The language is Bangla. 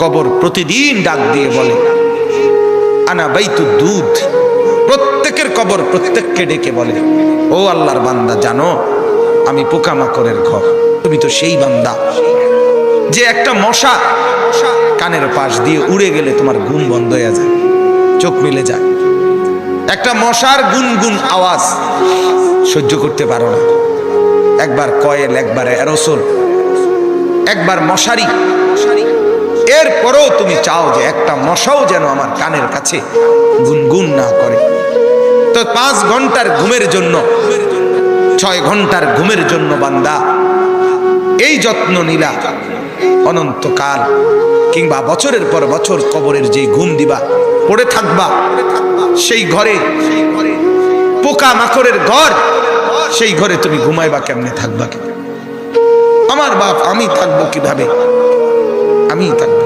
কবর প্রতিদিন ডাক দিয়ে বলে আনা বাইতুদ দুধ। প্রত্যেকের কবর প্রত্যেককে ডেকে বলে, ও আল্লাহর বান্দা, জানো আমি পোকামাকড়ের ঘর। তুমি তো সেই বান্দা যে একটা মশা কানের পাশ দিয়ে উড়ে গেলে তোমার ঘুম বন্ধ হয়ে যায়, চোখ মিলে যায়। একটা মশার গুনগুন আওয়াজ সহ্য করতে পারো না। একবার কয়েল, একবার অ্যারোসোল, একবার মশারি, এরপরেও তুমি চাও যে একটা মশাও যেন আমার কানের কাছে গুনগুন না করে। তো 5 ঘন্টার ঘুমের জন্য, 6 ঘন্টার ঘুমের জন্য বান্দা এই যত্ন নিলা, অনন্তকাল কিংবা বছরের পর বছর কবরের যে ঘুম দিবা, পড়ে থাকবা সেই ঘরে, পোকা মাকড়ের ঘর, সেই ঘরে তুমি ঘুমাইবা কেমনে, থাকবা কেমনে? আমার বাপ, আমি থাকবো কিভাবে? আমি থাকবো।